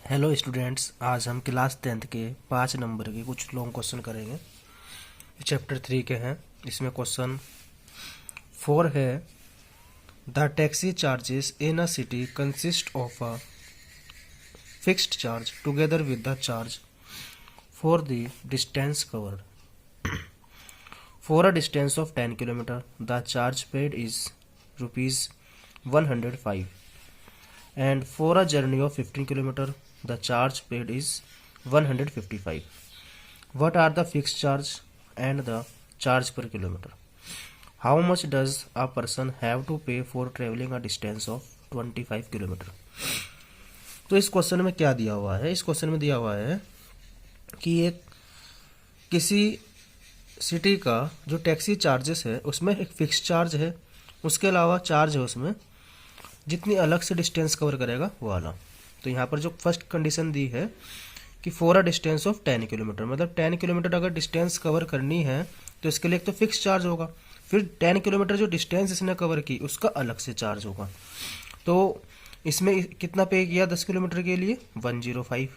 Hello students, आज हम class 10th के 5 नंबर के कुछ लॉन्ग क्वेश्चन करेंगे। चैप्टर 3 के हैं। इसमें क्वेश्चन 4 है, the taxi charges in a city consist of a fixed charge together with the charge for the distance covered. For a distance of 10 kilometre the charge paid is ₹105 and for a journey of 15 km the charge paid is 155. What are the fixed charge and the charge per kilometer? How much does a person have to pay for traveling a distance of 25 km? तो इस question में क्या दिया हुआ है? इस question में दिया हुआ है कि एक किसी सिटी का जो टैक्सी चार्जेस है उसमें एक फिक्स चार्ज है, उसके अलावा चार्ज है उसमें जितनी अलग से डिस्टेंस कवर करेगा वो वाला। तो यहाँ पर जो फर्स्ट कंडीशन दी है कि for a distance of 10 kilometre, मतलब 10 किलोमीटर अगर डिस्टेंस कवर करनी है तो इसके लिए एक तो फिक्स चार्ज होगा, फिर 10 किलोमीटर जो डिस्टेंस इसने कवर की उसका अलग से चार्ज होगा। तो इसमें कितना पे किया 10 किलोमीटर के लिए 105,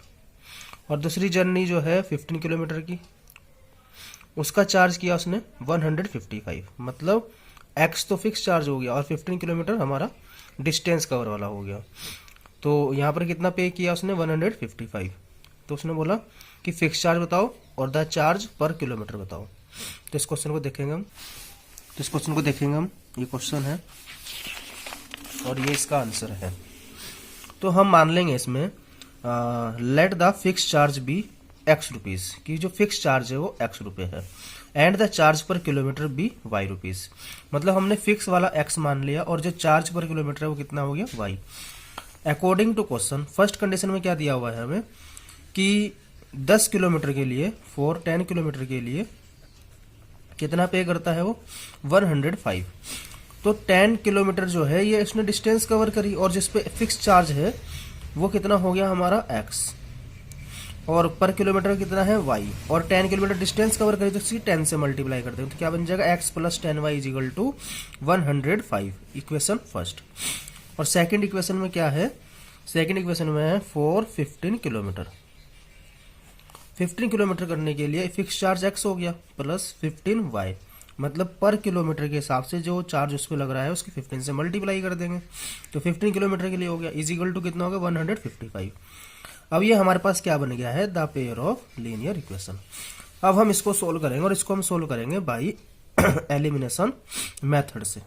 और दूसरी जर्नी जो है 15 किलोमीटर की उसका चार्ज किया उसने 155, मतलब एक्स तो फिक्स चार्ज हो गया और 15 किलोमीटर हमारा डिस्टेंस कवर वाला हो गया। तो यहाँ पर कितना पे किया उसने 155। तो उसने बोला कि फिक्स चार्ज बताओ और द चार्ज पर किलोमीटर बताओ। तो इस क्वेश्चन को देखेंगे हम। ये क्वेश्चन है और ये इसका आंसर है। तो हम मान लेंगे इसमें let the fix charge be x rupees, की जो फिक्स चार्ज है वो एक्स रुपये है, and the charge per kilometre be y rupees. मतलब हमने फिक्स वाला एक्स मान लिया और जो चार्ज पर किलोमीटर है वो कितना हो गया y. According to question first condition में क्या दिया हुआ है हमें कि 10 किलोमीटर के लिए फॉर 10 किलोमीटर के लिए कितना पे करता है वो 105। तो 10 किलोमीटर जो है ये इसने डिस्टेंस कवर करी और जिसपे फिक्स चार्ज है वो कितना हो गया हमारा एक्स, और पर किलोमीटर कितना है y, और 10 किलोमीटर डिस्टेंस कवर करें तो 10 से मल्टीप्लाई करते हैं तो क्या बन जाएगा x plus 10y is equal to 105। Equation first. और सेकंड इक्वेशन में क्या है? सेकंड इक्वेशन में है फॉर 15 किलोमीटर। 15 किलोमीटर करने के लिए फिक्स चार्ज x हो गया प्लस 15y, मतलब पर किलोमीटर के हिसाब से जो चार्ज उस पर लग रहा है उसकी 15 से मल्टीप्लाई कर देंगे तो 15 किलोमीटर के लिए हो गया इज इक्वल टू कितना होगा 155। अब ये हमारे पास क्या बन गया है the pair of linear equation. अब हम इसको सोल्व करेंगे और इसको हम सोल्व करेंगे बाय एलिमिनेशन मेथड से।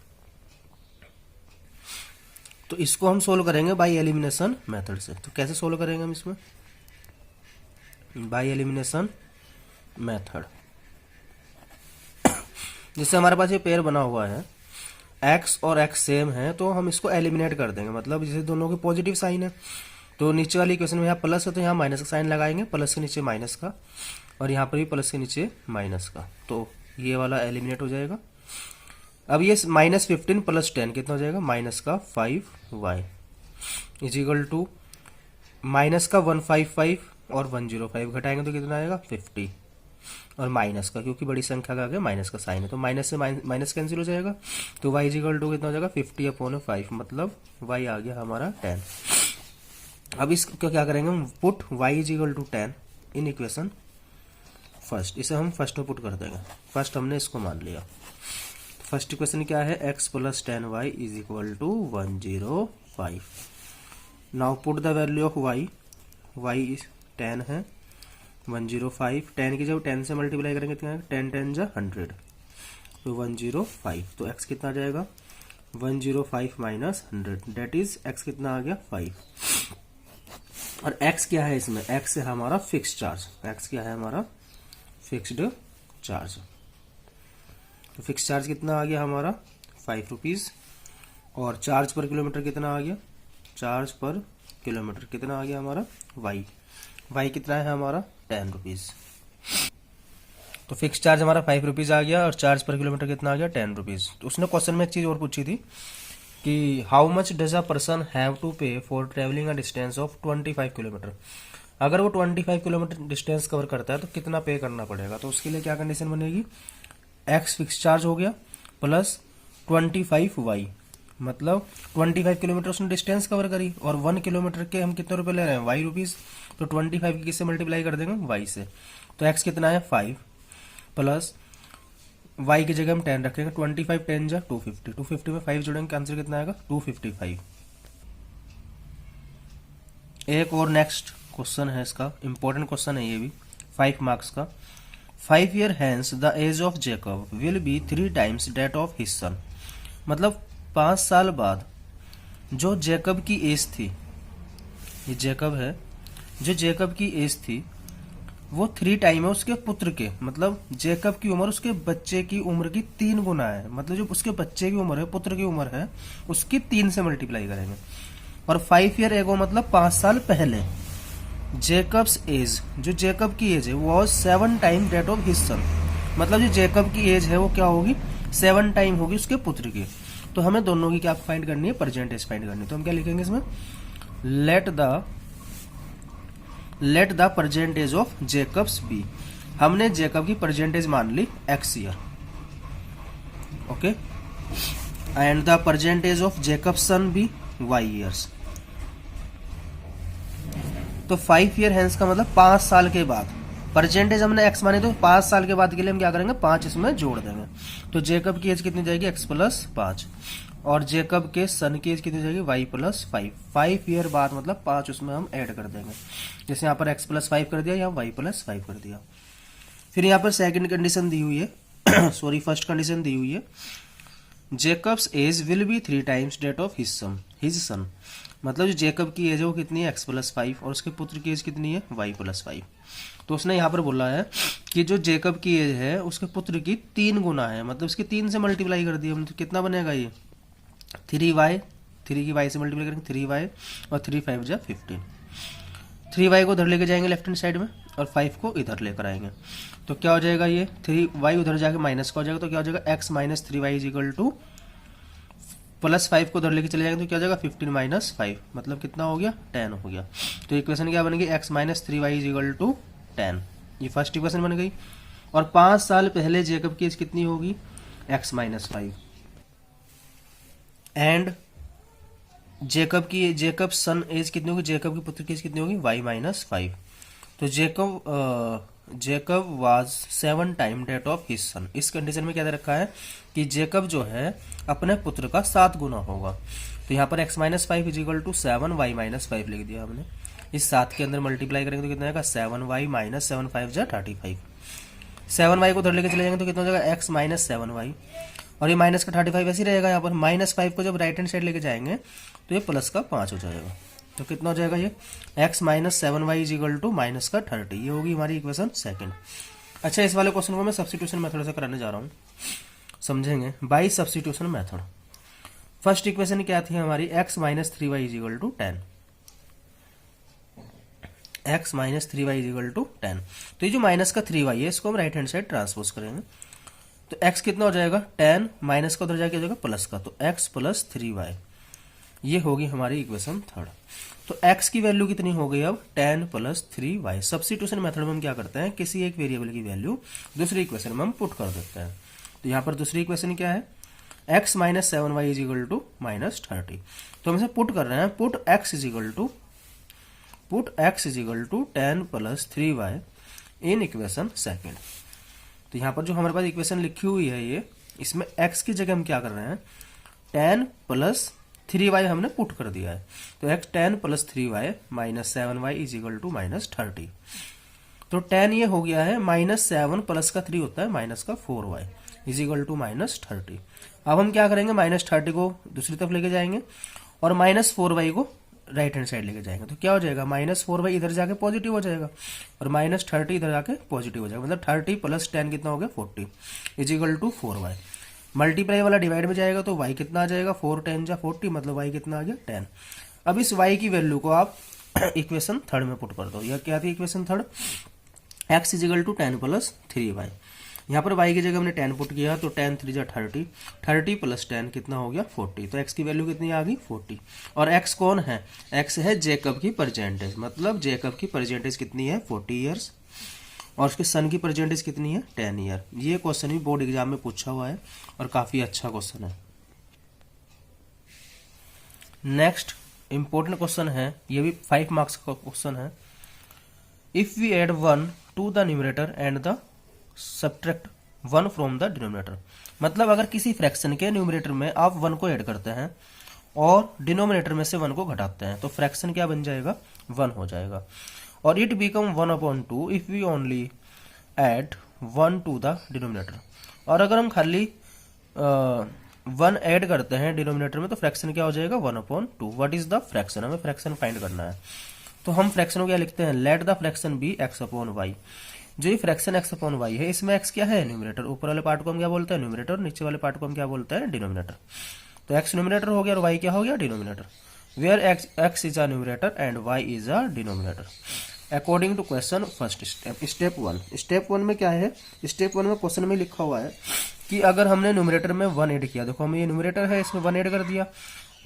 तो इसको हम सोल्व करेंगे बाय एलिमिनेशन मेथड से। तो कैसे सोल्व करेंगे हम इसमें? By elimination method. जिससे हमारे पास ये पेयर बना हुआ है x और x सेम है तो हम इसको एलिमिनेट कर देंगे, मतलब जैसे दोनों के पॉजिटिव साइन है तो नीचे वाली इक्वेशन में यहाँ प्लस है तो यहाँ माइनस का साइन लगाएंगे, प्लस के नीचे माइनस का, और यहाँ पर भी प्लस के नीचे माइनस का, तो ये वाला एलिमिनेट हो जाएगा। अब ये -15 प्लस 10 कितना हो जाएगा माइनस का 5y is equal to minus का 155 और 105 घटाएंगे तो कितना आएगा 50, और माइनस का क्योंकि बड़ी संख्या का आगे माइनस का साइन है तो माइनस से माइनस कैंसिल हो जाएगा तो y इज इक्वल टू कितना हो जाएगा 50/5, मतलब y आ गया हमारा 10। अब इसको क्या करेंगे हम put y is equal to 10 in equation first. इसे हम फर्स्ट में पुट कर देंगे। फर्स्ट हमने इसको मान लिया। फर्स्ट इक्वेशन क्या है x plus 10y is equal to 105। Now put the value of y is 10 है 105, 10 की जब 10 से मल्टीप्लाई करेंगे कितना 10 10 जा 100 तो 105। तो x कितना आ जाएगा 105 माइनस 100 डेट इज x कितना आ गया 5। और x क्या है इसमें? x है हमारा फिक्स चार्ज। x क्या है हमारा फिक्स्ड चार्ज। तो फिक्स चार्ज कितना आ गया हमारा 5 रुपीज, और चार्ज पर किलोमीटर कितना आ गया? चार्ज पर किलोमीटर कितना आ गया हमारा y कितना है हमारा 10 रुपीज। तो फिक्स चार्ज हमारा 5 रुपीज आ गया और चार्ज पर किलोमीटर कितना आ गया 10 रुपीज। तो उसने क्वेश्चन में एक चीज और पूछी थी कि how much does a person have to pay for travelling a distance of 25 kilometre. अगर वो 25 किलोमीटर डिस्टेंस कवर करता है तो कितना पे करना पड़ेगा। तो उसके लिए क्या कंडीशन बनेगी? एक्स फिक्स चार्ज हो गया प्लस 25y मतलब 25 किलोमीटर उसने डिस्टेंस कवर करी, और 1 किलोमीटर के हम कितने रुपए ले रहे हैं, वाई रुपीज। तो 25 की किससे मल्टीप्लाई कर देंगे, वाई से। तो एक्स कितना है 5, प्लस वाई की जगह हम 10 रखेंगे, 25 10 जा 250, 250 में 5 जोड़ेंगे, आंसर कितना आएगा 255। एक और नेक्स्ट क्वेश्चन है, इसका इंपॉर्टेंट क्वेश्चन है ये भी, 5 मार्क्स का। 5 year hence the age of Jacob will be 3 times that of his son. मतलब 5 साल बाद जो जेकब की एज थी, ये जेकब है, जो जेकब की एज थी वो 3 टाइम है उसके पुत्र के, मतलब जेकब की उम्र उसके बच्चे की उम्र की 3 गुना है। मतलब जो उसके बच्चे की उम्र है, पुत्र की उम्र है, उसकी 3 से मल्टीप्लाई करेंगे। और 5 ईयर एगो मतलब 5 साल पहले जेकब्स एज, जो जेकब की एज है वो 7 time that of his son. मतलब जो जेकब की एज है वो क्या होगी, 7 टाइम होगी उसके पुत्र की। तो हमें दोनों की क्या फाइंड करनी है, परसेंटेज फाइंड करनी है। तो हम क्या लिखेंगे इसमें, let the percentage of Jacob's be. हमने जेकब की परसेंटेज मान ली x year, okay, and the percentage of Jacob's son be y years. तो 5 ईयर हैंस का मतलब 5 साल के बाद, परसेंटेज हमने एक्स माने तो 5 साल के बाद के लिए हम क्या करेंगे, 5 इसमें जोड़ देंगे। तो जेकब की एज कितनी जाएगी, एक्स प्लस 5, और जेकब के सन की एज कितनी जाएगी, वाई प्लस 5। 5 ईयर बाद मतलब 5 उसमें हम ऐड कर देंगे। जैसे यहाँ पर एक्स प्लस 5 कर दिया, यहाँ वाई प्लस 5 कर दिया। फिर यहाँ पर सेकंड कंडीशन दी हुई है सॉरी फर्स्ट कंडीशन दी हुई है, Jacob's age will be 3 times that of his son. मतलब जो जेकब की एज है वो कितनी है, एक्स प्लस 5, और उसके पुत्र की एज कितनी है, वाई प्लस 5। तो उसने यहाँ पर बोला है कि जो जेकब की एज है उसके पुत्र की 3 गुना है, मतलब उसके 3 से मल्टीप्लाई कर दिया। तो कितना बनेगा ये 3y, 3 की y से मल्टीप्लाई करेंगे 3y, और 3 5 जा 15। 3y को उधर लेके जाएंगे लेफ्ट हैंड साइड में, और 5 को इधर लेकर आएंगे। तो क्या हो जाएगा, ये 3y उधर जाके माइनस का हो जाएगा, तो क्या हो जाएगा x minus 3y is equal to, plus 5 को उधर लेके चले जाएंगे तो क्या हो जाएगा 15 माइनस 5, मतलब कितना हो गया 10 हो गया। तो इक्वेशन क्या बनेगी, x minus 3y is equal to 10। ये फर्स्ट इक्वेशन बन गई। और 5 साल पहले जेकब की एज कितनी होगी, x minus 5, and Jacob son age कितनी होगी, जेकब की पुत्र की एज कितनी होगी, y माइनस 5। तो Jacob was 7 time that of his son. इस कंडीशन में क्या दे रखा है कि जेकब जो है अपने पुत्र का 7 गुना होगा। तो यहाँ पर x minus 5 is equal to 7 y minus 5 लिख दिया हमने। इस 7 के अंदर मल्टीप्लाई करेंगे तो कितना आएगा, 7y माइनस 7 5 जा 35। 7y को उधर लेके चले जाएंगे तो कितना हो जाएगा, x माइनस 7y, और ये माइनस का 35 ऐसे ही रहेगा। यहाँ पर माइनस 5 को जब राइट हैंड साइड लेके जाएंगे तो ये प्लस का 5 हो जाएगा। तो कितना हो जाएगा, ये x minus 7y is equal to minus का 30। ये होगी हमारी इक्वेशन सेकंड। अच्छा, इस वाले क्वेश्चन को मैं सब्स्टिट्यूशन मेथड से कराने जा रहा हूँ, समझेंगे by substitution method. First equation क्या थी हमारी, x minus 3y is equal to 10, x minus 3y is equal to 10। तो ये जो माइनस का 3y है इसको हम राइट हैंड साइड ट्रांसपोज करेंगे, तो x कितना हो जाएगा 10, माइनस का उधर जाके हो जाएगा प्लस का, तो x प्लस 3y। ये होगी हमारी इक्वेशन थर्ड। तो x की वैल्यू कितनी हो गई अब, 10 प्लस 3y। सब्स्टिट्यूशन मेथड में हम क्या करते हैं, किसी एक वेरिएबल की वैल्यू दूसरी इक्वेशन में हम पुट कर देते हैं। तो यहाँ पर दूसरी इक्वेशन क्या है, x minus 7y is equal to minus 30। तो हम इसे पुट कर रहे हैं, put x is equal to 10 plus 3y in equation second. तो यहाँ पर जो हमारे पास इक्वेशन लिखी हुई है ये, इसमें x की जगह हम क्या कर रहे हैं, 10 प्लस 3y हमने पुट कर दिया है। तो x 10 plus 3y minus 7y is equal to minus 30। तो 10 ये हो गया है, माइनस 7 प्लस का 3 होता है माइनस का 4y is equal to minus 30। अब हम क्या करेंगे, माइनस 30 को दूसरी तरफ लेके जाएंगे और माइनस 4y को राइट हैंड साइड लेके जाएंगे। तो क्या हो जाएगा, माइनस 4y इधर जाके पॉजिटिव हो जाएगा और माइनस 30 इधर जाके पॉजिटिव हो जाएगा। मतलब 30 प्लस 10 कितना हो गया 40 is equal to 4y। Multiply वाला डिवाइड में जाएगा तो y कितना आ जाएगा, 4 10 जा 40, मतलब y कितना आ गया 10। अब इस y की वैल्यू को आप इक्वेशन थर्ड में पुट कर दो। यह क्या थी equation third, x is equal to 10 plus 3y। यहाँ पर y की जगह हमने 10 पुट किया तो 10 3 जा 30, 30 प्लस 10 कितना हो गया 40। तो x की वैल्यू कितनी आ गई 40। और x कौन है, x है जेकब की परसेंटेज, मतलब जेकब की परसेंटेज कितनी है 40 ईयर्स, और उसके सन की परसेंटेज कितनी है 10 ईयर। ये क्वेश्चन भी बोर्ड एग्जाम में पूछा हुआ है और काफी अच्छा क्वेश्चन है। नेक्स्ट इंपॉर्टेंट क्वेश्चन है, ये भी 5 मार्क्स का क्वेश्चन है। If we add 1 to the numerator and the subtract 1 from the denominator, मतलब अगर किसी फ्रैक्शन के न्यूमरेटर में आप 1 को ऐड करते हैं और डिनोमिनेटर में से 1 को घटाते हैं तो फ्रैक्शन क्या बन जाएगा, 1 हो जाएगा। और it become 1/2 if we only add 1 to the denominator, और अगर हम खाली 1 ऐड करते हैं डिनोमिनेटर में तो फ्रैक्शन क्या हो जाएगा, 1/2। व्हाट इज द फ्रैक्शन, हमें फ्रैक्शन फाइंड करना है। तो हम फ्रैक्शन को क्या लिखते हैं, let the fraction B x/y। जो ये फ्रैक्शन x/y है, इसमें x क्या है, न्यूमरेटर। ऊपर वाले पार्ट को हम क्या बोलते हैं, न्यूमरेटर, नीचे वाले पार्ट को हम क्या बोलते हैं, डिनोमिनेटर। तो x न्यूमरेटर हो गया और y क्या हो गया, denominator. Where x is a numerator and y is a denominator according to question first step. Step 1 में क्या है, स्टेप 1 में क्वेश्चन में लिखा हुआ है कि अगर हमने न्यूमरेटर में 1 ऐड किया, देखो हमें ये न्यूमरेटर है, इसमें 1 ऐड कर दिया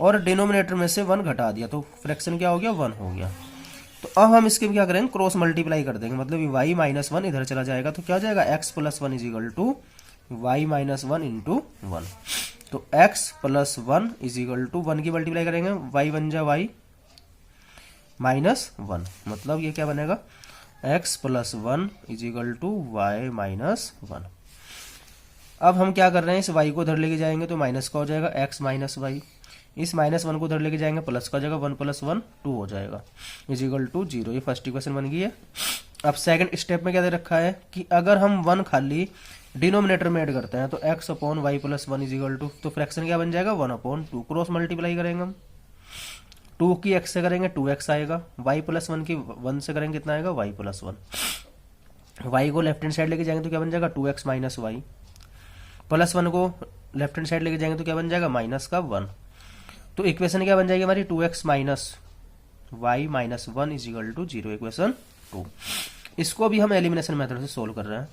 और डिनोमिनेटर में से 1 घटा दिया तो फ्रैक्शन क्या हो गया, 1 हो गया। तो अब हम इसके क्या करेंगे, क्रॉस मल्टीप्लाई कर देंगे, मतलब y माइनस 1 इधर चला जाएगा तो क्या हो जाएगा, x plus 1 is equal to y minus 1 into 1। तो x plus 1 is equal to 1 की मल्टीप्लाई करेंगे, y बन जाए y माइनस 1, मतलब ये क्या बनेगा, x plus 1 is equal to y minus 1। अब हम क्या कर रहे हैं, इस y को उधर लेके जाएंगे तो माइनस का हो जाएगा x माइनस y, इस -1 को उधर लेके जाएंगे प्लस का हो जाएगा, 1 प्लस 1 2 हो जाएगा, इज इक्वल टू 0। ये फर्स्ट इक्वेशन बन गई है। अब सेकंड स्टेप में क्या दे रखा है कि अगर हम 1 खाली डिनोमिनेटर में ऐड करते हैं तो x/y plus 1 is equal to, तो फ्रैक्शन क्या बन जाएगा, 1/2। क्रॉस मल्टीप्लाई करेंगे हम, 2 की x से करेंगे 2x आएगा, y प्लस 1 की 1 से करेंगे कितना आएगा, y प्लस 1। y को लेफ्ट हैंड साइड लेके जाएंगे तो क्या बन जाएगा, 2x माइनस y, प्लस 1 को लेफ्ट हैंड साइड लेके जाएंगे तो क्या बन जाएगा, माइनस का 1। तो इक्वेशन क्या बन जाएगी हमारी, 2x minus y minus 1 is equal to 0, equation 2। इसको अभी हम एलिमिनेशन मेथड से सोल्व कर रहे हैं।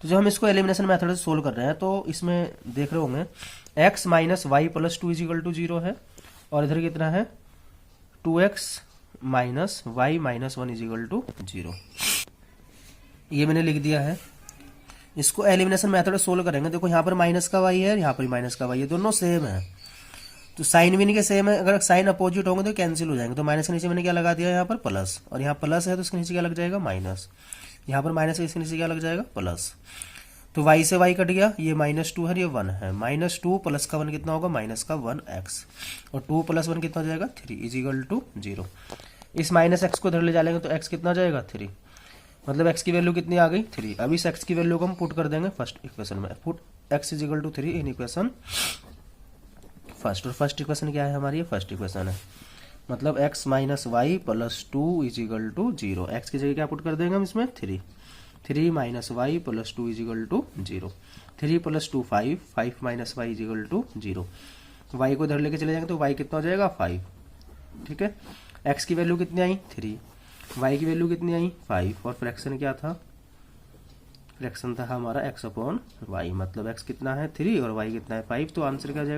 तो जब हम इसको एलिमिनेशन मेथड से सोल्व कर रहे हैं तो इसमें देख रहे होंगे x minus y plus 2 is equal to 0 है, और इधर कितना है, 2x माइनस वाई माइनस 1 इज इक्वल टू 0। ये मैंने लिख दिया है। इसको एलिमिनेशन मेथड सोल्व करेंगे, देखो यहाँ पर माइनस का y है, यहाँ पर माइनस का y है, दोनों सेम है तो साइन भी इनके सेम है। अगर साइन अपोजिट होंगे तो कैंसिल हो जाएंगे। तो माइनस के नीचे मैंने क्या लगा दिया, यहाँ पर प्लस, और यहाँ प्लस है तो इसके नीचे क्या लग जाएगा, माइनस। यहाँ पर माइनस है, इसके नीचे क्या लग जाएगा, प्लस। तो y से y कट गया, ये -2 है, ये 1 है, -2 प्लस का 1 कितना होगा, माइनस का 1x, और 2 प्लस 1 कितना हो जाएगा, 3 इज इक्वल टू 0। इस -x को इधर ले जाएंगे तो x कितना हो जाएगा, 3, मतलब x की वैल्यू कितनी आ गई, 3। अब इस x की वैल्यू को हम पुट कर देंगे फर्स्ट इक्वेशन में, put x is equal to 3 in equation first. और फर्स्ट इक्वेशन क्या है हमारी, ये फर्स्ट इक्वेशन है, मतलब x minus y plus 2 is equal to 0। x की जगह क्या पुट कर देंगे हम इसमें, 3 minus y plus 2 is equal to 0। 3 plus 2 5, 5 minus y is equal to 0। y को इधर लेके चले जाएंगे तो y कितना हो जाएगा, 5, ठीक है। x की वैल्यू कितनी आई, 3, y की वैल्यू कितनी आई, 5, और फ्रैक्शन क्या था, फ्रैक्शन था हमारा x/y, मतलब x कितना है 3 और y कितना है 5। तो आंसर क्या हो जाएगा,